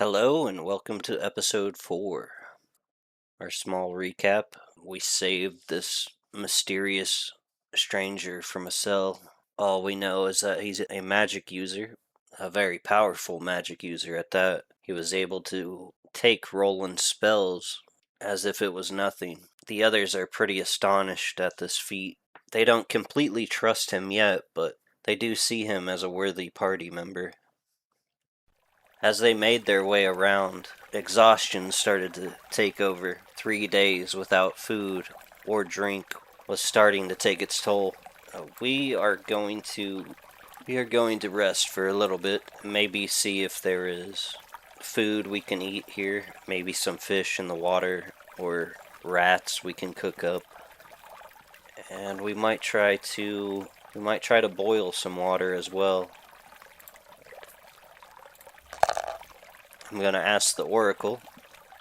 Hello and welcome to episode 4. Our small recap. We saved this mysterious stranger from a cell. All we know is that he's a magic user, a very powerful magic user at that. He was able to take Roland's spells as if it was nothing. The others are pretty astonished at this feat. They don't completely trust him yet, but they do see him as a worthy party member. As they made their way around, exhaustion started to take over. 3 days without food or drink was starting to take its toll. We are going to rest for a little bit, maybe see if there is food we can eat here, maybe some fish in the water or rats we can cook up. And we might try to boil some water as well. I'm going to ask the Oracle,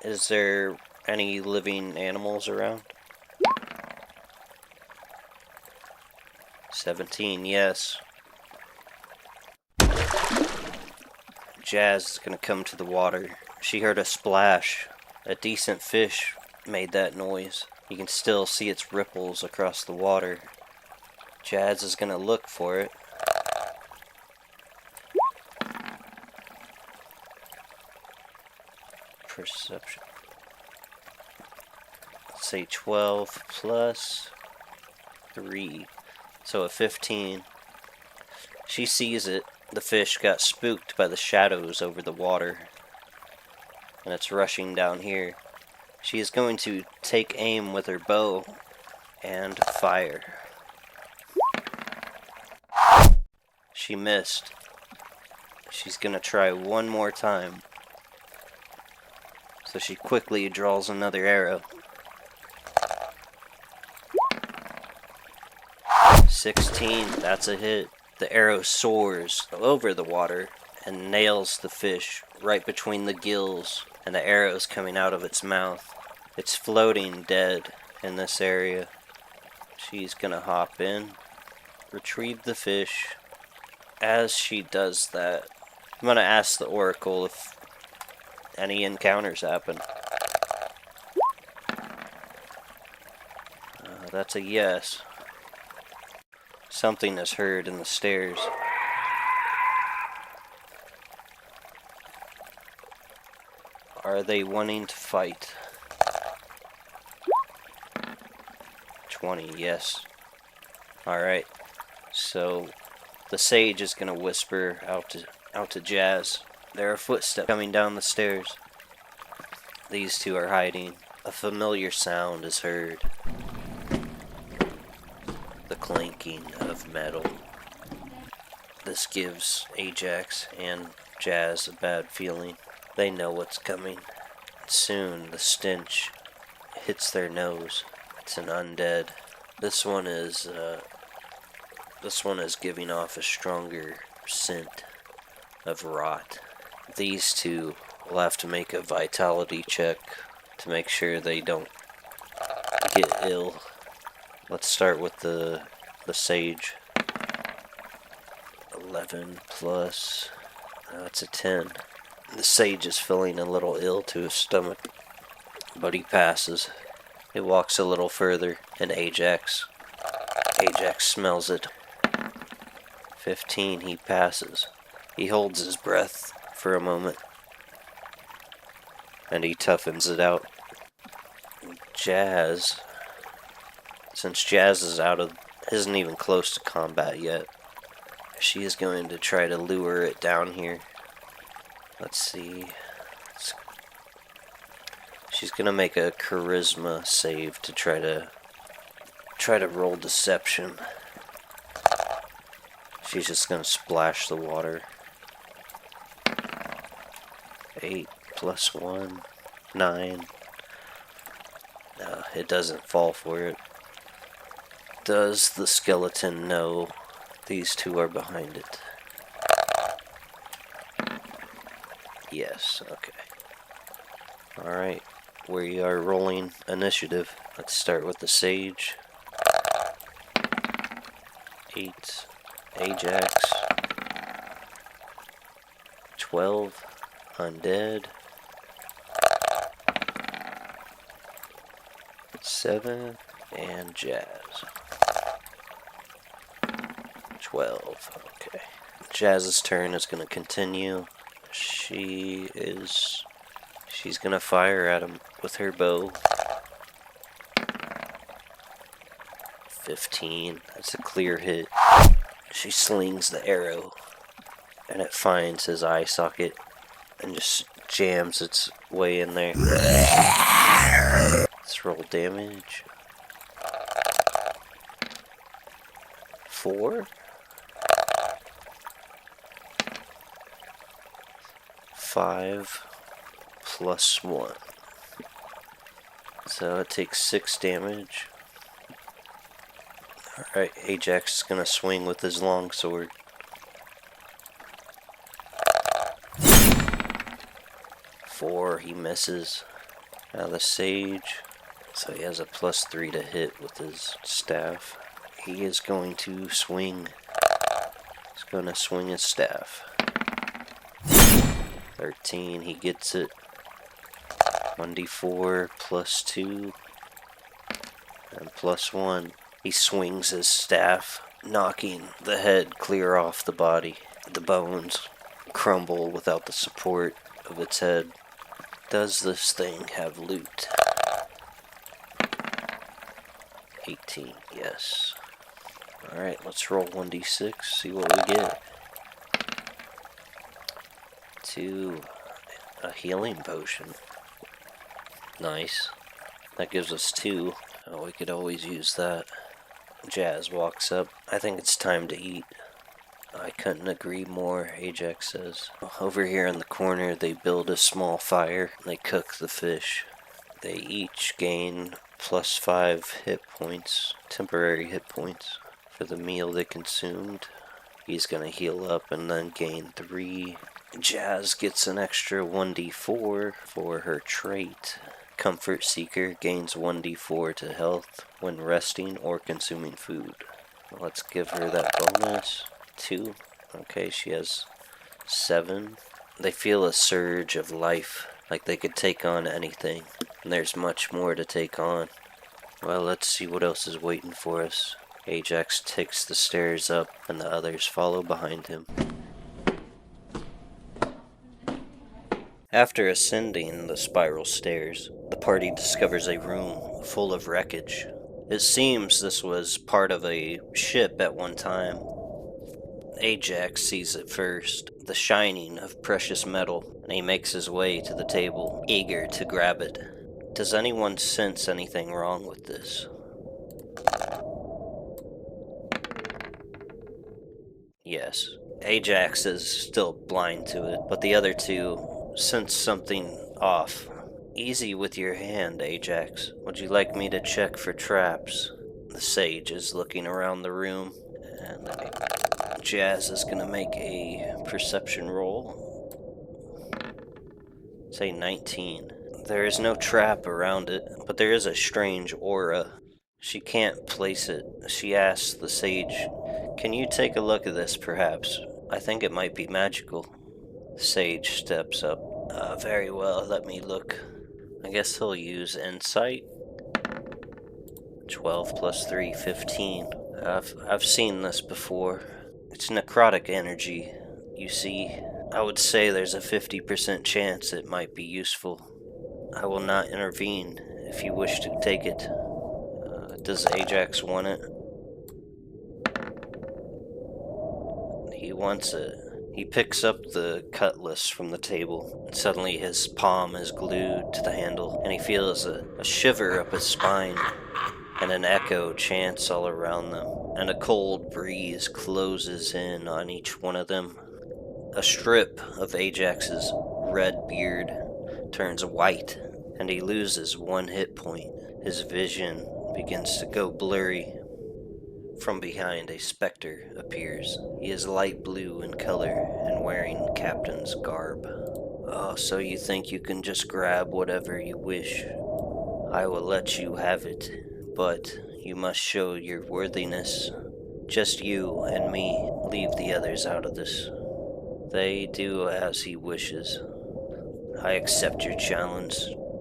is there any living animals around? 17, yes. Jazz is going to come to the water. She heard a splash. A decent fish made that noise. You can still see its ripples across the water. Jazz is going to look for it. Perception. Let's say 12 plus 3. So a 15. She sees it. The fish got spooked by the shadows over the water. And it's rushing down here. She is going to take aim with her bow and fire. She missed. She's going to try one more time. So she quickly draws another arrow. 16, that's a hit. The arrow soars over the water and nails the fish right between the gills, and the arrow's coming out of its mouth. It's floating dead in this area. She's gonna hop in, retrieve the fish. As she does that, I'm gonna ask the Oracle if any encounters happen. That's a yes. Something is heard in the stairs. Are they wanting to fight? 20, yes. Alright. So the sage is gonna whisper out to Jazz. There are footsteps coming down the stairs. These two are hiding. A familiar sound is heard. The clanking of metal. This gives Ajax and Jazz a bad feeling. They know what's coming. Soon the stench hits their nose. It's an undead. This one is giving off a stronger scent of rot. These two will have to make a vitality check to make sure they don't get ill. Let's start with the sage. 11 plus, that's a 10. The sage is feeling a little ill to his stomach, but he passes. He walks a little further, and Ajax smells it. 15, he passes. He holds his breath for a moment, and he toughens it out. Jazz, since Jazz isn't even close to combat yet, she is going to try to lure it down here. Let's see. She's gonna make a charisma save to try to roll deception. She's just gonna splash the water. 8 plus 1, 9. No, it doesn't fall for it. Does the skeleton know these two are behind it? Yes, okay. Alright, we are rolling initiative. Let's start with the sage. 8, Ajax. 12, Undead. 7. And Jazz. 12. Okay. Jazz's turn is going to continue. She's going to fire at him with her bow. 15. That's a clear hit. She slings the arrow, and it finds his eye socket and just jams its way in there. Let's roll damage. 4. 5 plus 1. So it takes 6 damage. Alright, Ajax is going to swing with his longsword. 4, he misses. Now the sage, so he has a +3 to hit with his staff. He is going to swing. He's going to swing his staff. 13, he gets it. 1d4 +2 and +1. He swings his staff, knocking the head clear off the body. The bones crumble without the support of its head. Does this thing have loot? 18, yes. Alright, let's roll 1d6, see what we get. 2, a healing potion. Nice. That gives us 2. Oh, we could always use that. Jazz walks up. I think it's time to eat. I couldn't agree more, Ajax says. Over here in the corner, they build a small fire. They cook the fish. They each gain +5 hit points, temporary hit points, for the meal they consumed. He's gonna heal up and then gain 3. Jazz gets an extra 1d4 for her trait. Comfort Seeker gains 1d4 to health when resting or consuming food. Let's give her that bonus. 2. Okay, she has 7. They feel a surge of life, like they could take on anything. And there's much more to take on. Well, let's see what else is waiting for us. Ajax takes the stairs up, and the others follow behind him. After ascending the spiral stairs, the party discovers a room full of wreckage. It seems this was part of a ship at one time. Ajax sees it first, the shining of precious metal, and he makes his way to the table, eager to grab it. Does anyone sense anything wrong with this? Yes. Ajax is still blind to it, but the other two sense something off. Easy with your hand, Ajax. Would you like me to check for traps? The sage is looking around the room, and Jazz is going to make a perception roll. Say 19. There is no trap around it, but there is a strange aura. She can't place it. She asks the sage, "Can you take a look at this, perhaps? I think it might be magical." The sage steps up. Very well, let me look. I guess he'll use insight. 12 plus 3, 15. I've seen this before. It's necrotic energy, you see. I would say there's a 50% chance it might be useful. I will not intervene if you wish to take it. Does Ajax want it? He wants it. He picks up the cutlass from the table, and suddenly his palm is glued to the handle, and he feels a shiver up his spine, and an echo chants all around them, and a cold breeze closes in on each one of them. A strip of Ajax's red beard turns white, and he loses 1 hit point. His vision begins to go blurry. From behind, a specter appears. He is light blue in color and wearing captain's garb. Oh, so you think you can just grab whatever you wish? I will let you have it, but you must show your worthiness. Just you and me. Leave the others out of this. They do as he wishes. I accept your challenge,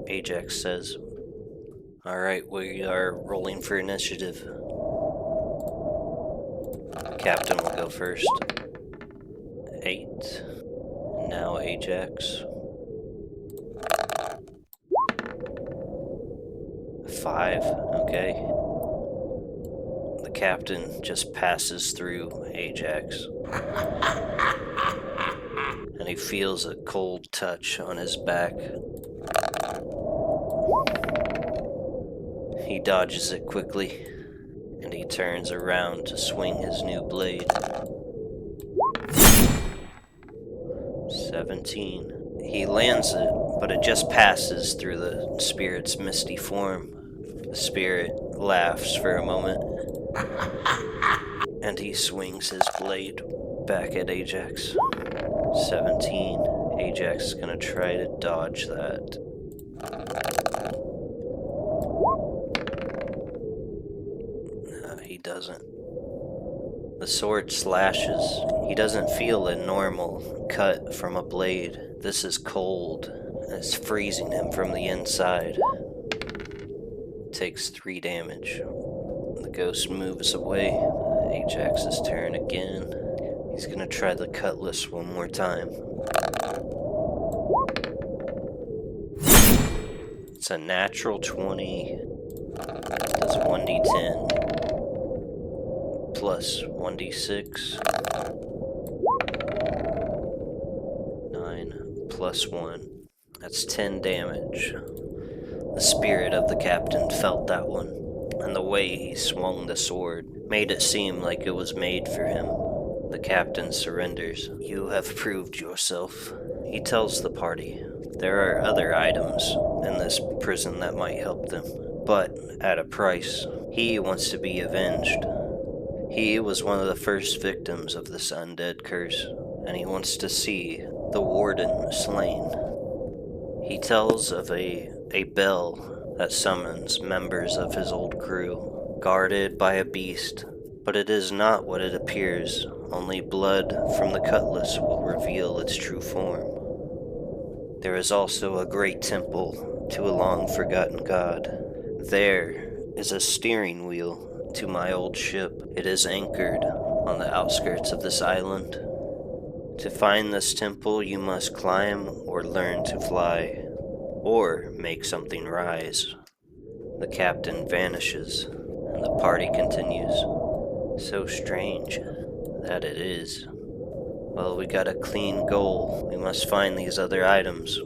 Ajax says. Alright, we are rolling for initiative. The captain will go first. 8. Now Ajax. 5. Okay. The captain just passes through Ajax. And he feels a cold touch on his back. He dodges it quickly, and he turns around to swing his new blade. 17. He lands it, but it just passes through the spirit's misty form. The spirit laughs for a moment, and he swings his blade back at Ajax. 17. Ajax is gonna try to dodge that. He doesn't. The sword slashes. He doesn't feel a normal cut from a blade. This is cold. It's freezing him from the inside. Takes 3 damage. The ghost moves away. Ajax's turn again. He's gonna try the Cutlass one more time. It's a natural 20. Does 1d10 plus 1d6. 9 plus 1. That's 10 damage. The spirit of the captain felt that one, and the way he swung the sword made it seem like it was made for him. The captain surrenders. You have proved yourself. He tells the party there are other items in this prison that might help them, but at a price. He wants to be avenged. He was one of the first victims of this undead curse, and he wants to see the warden slain. He tells of a bell that summons members of his old crew, guarded by a beast, but it is not what it appears. Only blood from the Cutlass will reveal its true form. There is also a great temple to a long-forgotten god. There is a steering wheel to my old ship. It is anchored on the outskirts of this island. To find this temple, you must climb or learn to fly, or make something rise. The captain vanishes, and the party continues. So strange that it is. Well, we got a clean goal. We must find these other items.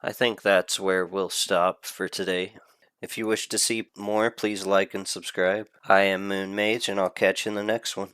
I think that's where we'll stop for today. If you wish to see more, please like and subscribe. I am Moonmage, and I'll catch you in the next one.